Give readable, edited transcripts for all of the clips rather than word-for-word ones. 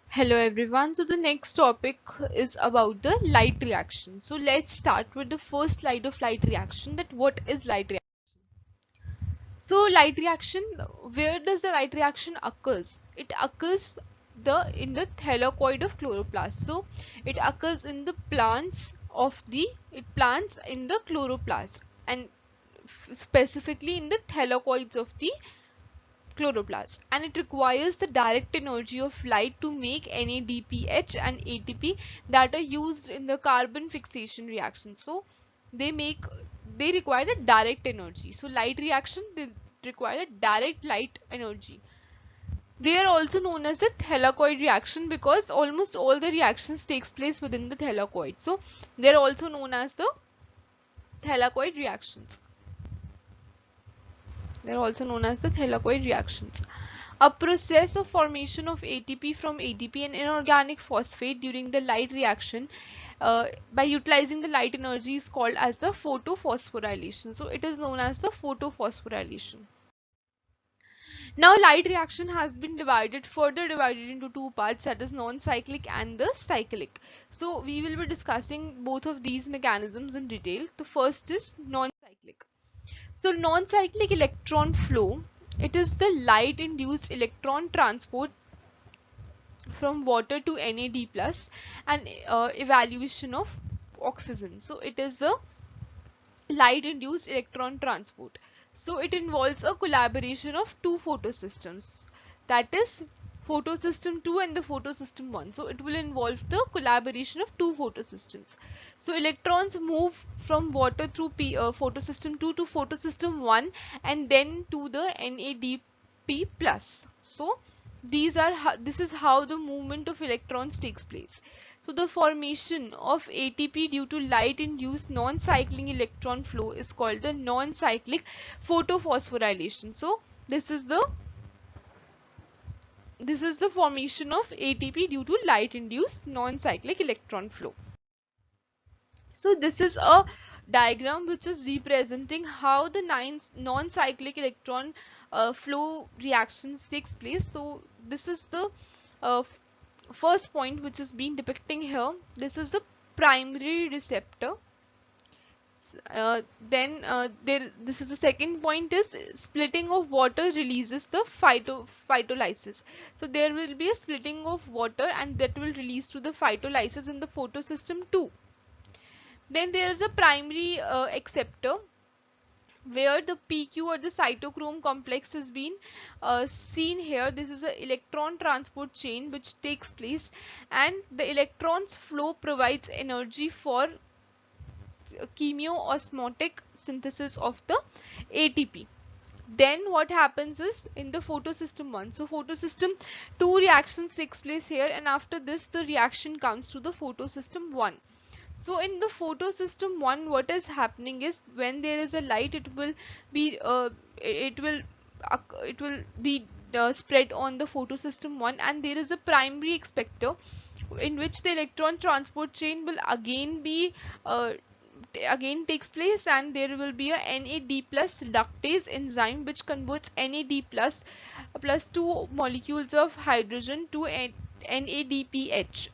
Hello everyone. So the next topic is about the light reaction. So let's start with the first slide of light reaction, that what is light reaction. So light reaction, where does the light reaction occurs? It occurs in the thylakoid of chloroplast. So it occurs in the plants in the chloroplast, and specifically in the thylakoids of the chloroplast, and it requires the direct energy of light to make NADPH and ATP that are used in the carbon fixation reaction. So they make they require the direct energy. So light reaction, they require direct light energy. They are also known as the thylakoid reaction because almost all the reactions takes place within the thylakoid. So they are also known as the thylakoid reactions. They are also known as the thylakoid reactions. A process of formation of ATP from ADP and inorganic phosphate during the light reaction by utilizing the light energy is called as the photophosphorylation. So it is known as the photophosphorylation. Now light reaction has been further divided into two parts, that is non-cyclic and the cyclic. So we will be discussing both of these mechanisms in detail. The first is non-cyclic. So non-cyclic electron flow, it is the light induced electron transport from water to NAD plus and evaluation of oxygen. So it is the light induced electron transport. So it involves a collaboration of two photosystems, that is photosystem 2 and the photosystem 1. So it will involve the collaboration of two photosystems. So electrons move from water through photosystem 2 to photosystem 1 and then to the NADP plus. So this is how the movement of electrons takes place. So the formation of ATP due to light-induced non-cycling electron flow is called the non-cyclic photophosphorylation. So this is the formation of ATP due to light-induced non-cyclic electron flow. So this is a diagram which is representing how the non-cyclic electron flow reactions takes place. So this is the uh, first point which is being depicting here. This is the primary receptor. This is the second point, is splitting of water releases the phytolysis. So there will be a splitting of water and that will release to the phytolysis in the photosystem 2. Then there is a primary acceptor where the PQ or the cytochrome complex has been seen here. This is an electron transport chain which takes place, and the electrons flow provides energy for chemoosmotic synthesis of the ATP. Then what happens is in the photosystem 1. So photosystem 2 reactions takes place here, and after this the reaction comes to the photosystem 1. So in the photosystem 1, what is happening is when there is a light, it will be spread on the photosystem 1, and there is a primary expector in which the electron transport chain will again takes place, and there will be a NAD plus reductase enzyme which converts NAD plus two molecules of hydrogen to NADPH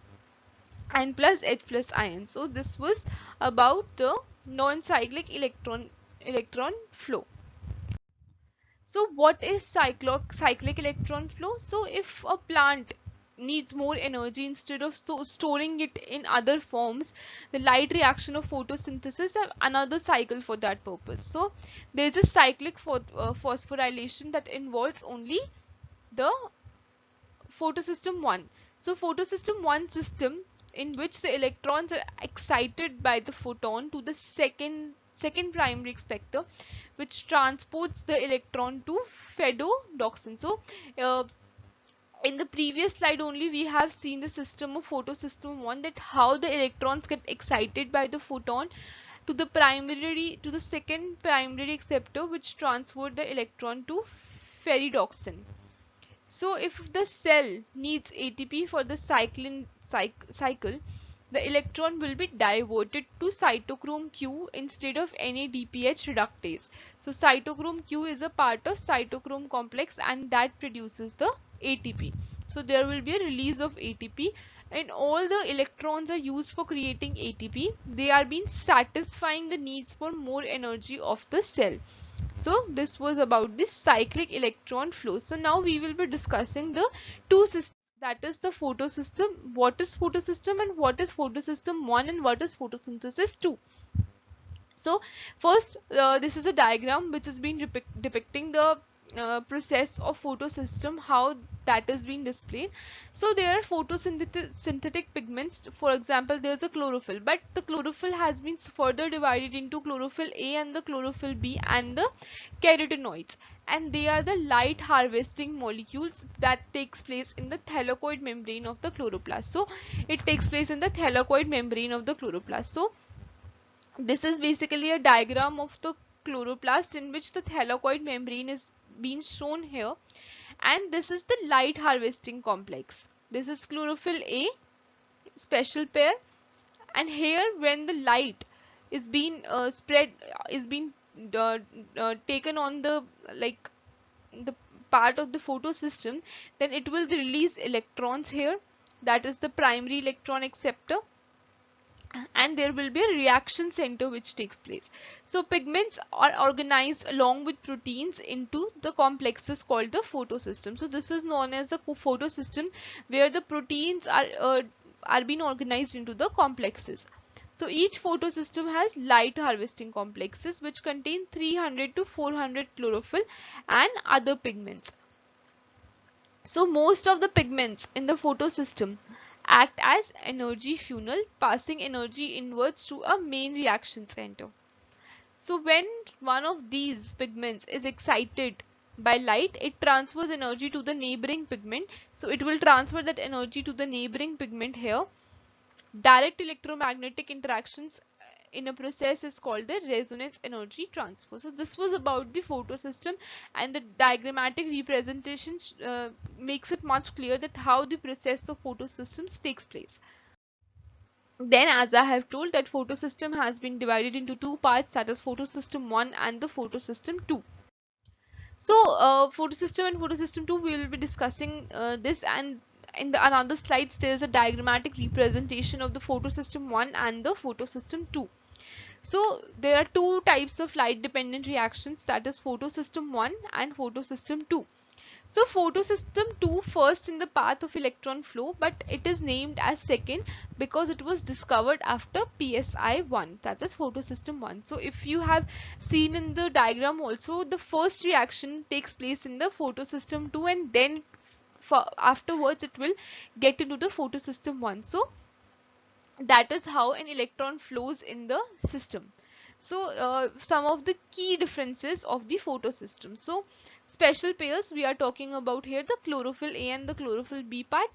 and plus H plus ion. So this was about the non-cyclic electron flow. So what is cyclic electron flow? So if a plant needs more energy, instead of storing it in other forms, the light reaction of photosynthesis have another cycle for that purpose. So there is a cyclic phosphorylation that involves only the photosystem 1. So photosystem 1 system, in which the electrons are excited by the photon to the second primary expector, which transports the electron to phedodoxin. So in the previous slide only we have seen the system of photosystem 1, that how the electrons get excited by the photon to the second primary acceptor, which transport the electron to ferredoxin. So if the cell needs ATP for the cycle, the electron will be diverted to cytochrome Q instead of NADPH reductase. So cytochrome Q is a part of cytochrome complex and that produces the ATP. So there will be a release of ATP and all the electrons are used for creating ATP. They are being satisfying the needs for more energy of the cell. So this was about this cyclic electron flow. So now we will be discussing the two systems, that is the photosystem. What is photosystem and what is photosystem 1 and what is photosynthesis 2. So first, this is a diagram which has been depicting the process of photosystem, how that is being displayed. So there are photosynthetic pigments. For example, there is a chlorophyll, but the chlorophyll has been further divided into chlorophyll A and the chlorophyll B and the carotenoids, and they are the light harvesting molecules that takes place in the thylakoid membrane of the chloroplast. So it takes place in the thylakoid membrane of the chloroplast. So this is basically a diagram of the chloroplast in which the thylakoid membrane is being shown here, and this is the light harvesting complex. This is chlorophyll A, special pair, and here when the light is being taken on the the part of the photosystem, then it will release electrons here. That is the primary electron acceptor, and there will be a reaction center which takes place. So pigments are organized along with proteins into the complexes called the photosystem. So this is known as the photosystem, where the proteins are being organized into the complexes. So each photosystem has light harvesting complexes which contain 300 to 400 chlorophyll and other pigments. So most of the pigments in the photosystem act as energy funnel, passing energy inwards to a main reaction center. So when one of these pigments is excited by light, it transfers energy to the neighboring pigment. So it will transfer that energy to the neighboring pigment here. Direct electromagnetic interactions in a process is called the resonance energy transfer. So this was about the photosystem, and the diagrammatic representation makes it much clear that how the process of photosystems takes place. Then, as I have told, that photosystem has been divided into two parts, that is photosystem 1 and the photosystem 2. So photosystem and photosystem 2, we will be discussing this, and in the another slides there is a diagrammatic representation of the photosystem 1 and the photosystem 2. So there are two types of light dependent reactions, that is photosystem 1 and photosystem 2. So photosystem 2 first in the path of electron flow, but it is named as second because it was discovered after PSI 1, that is photosystem 1. So if you have seen in the diagram also, the first reaction takes place in the photosystem 2 and then afterwards it will get into the photosystem 1. So that is how an electron flows in the system. So some of the key differences of the photosystem. So special pairs we are talking about here, the chlorophyll A and the chlorophyll B part.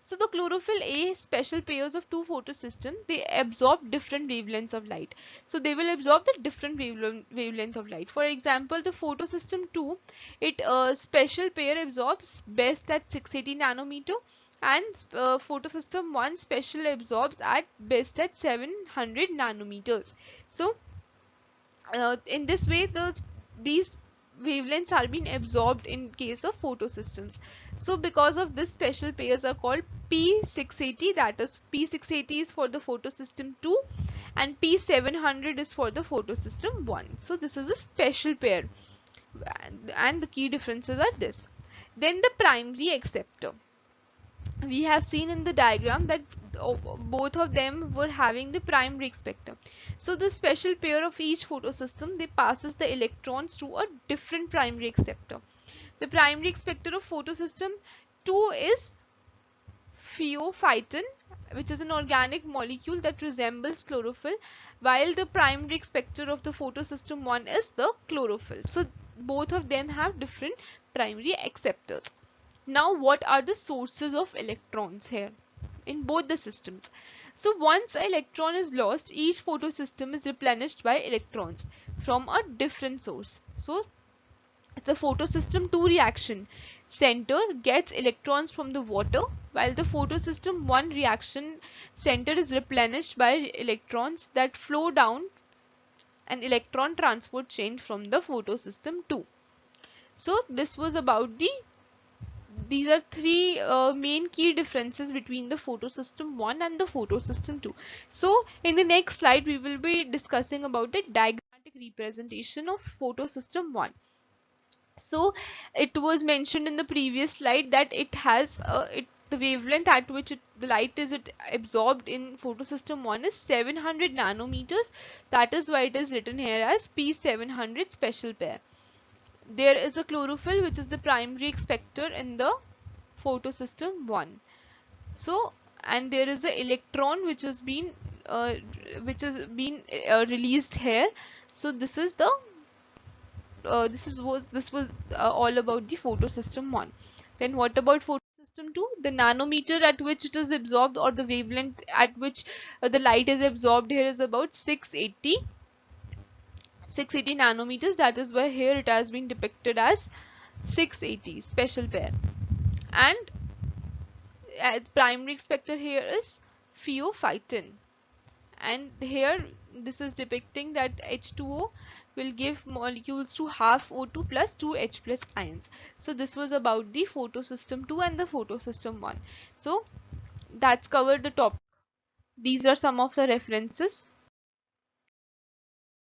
So the chlorophyll A special pairs of two photosystems, they absorb different wavelengths of light. So they will absorb the different wavelength of light. For example, the photosystem 2, it special pair absorbs best at 680 nanometer, and photosystem 1 special absorbs at best at 700 nanometers. So in this way these wavelengths are being absorbed in case of photosystems. So because of this, special pairs are called P680, that is P680 is for the photosystem 2 and P700 is for the photosystem 1. So this is a special pair, and the key differences are this. Then the primary acceptor. We have seen in the diagram that both of them were having the primary acceptor. So the special pair of each photosystem, they passes the electrons to a different primary acceptor. The primary acceptor of photosystem 2 is pheophytin, which is an organic molecule that resembles chlorophyll, while the primary acceptor of the photosystem 1 is the chlorophyll. So both of them have different primary acceptors. Now what are the sources of electrons here in both the systems? So once an electron is lost, each photosystem is replenished by electrons from a different source. So It's a photosystem 2 reaction. Center gets electrons from the water, while the photosystem 1 reaction center is replenished by electrons that flow down an electron transport chain from the photosystem 2. So this was about these are three main key differences between the photosystem 1 and the photosystem 2. So in the next slide we will be discussing about the diagrammatic representation of photosystem 1. So it was mentioned in the previous slide that it has the wavelength at which the light is absorbed in photosystem 1 is 700 nanometers. That is why it is written here as P700 special pair. There is a chlorophyll which is the primary expector in the photosystem 1. So, and there is a electron uh, released here. So this was all about the photosystem 1. Then what about photosystem 2? The nanometer at which it is absorbed, or the wavelength at which the light is absorbed here, is about 680 nanometers. That is why here it has been depicted as 680 special pair. And primary expector here is pheophytin. And here this is depicting that H2O will give molecules to half O2 plus 2 H plus ions. So this was about the photosystem 2 and the photosystem 1. So that's covered the topic. These are some of the references.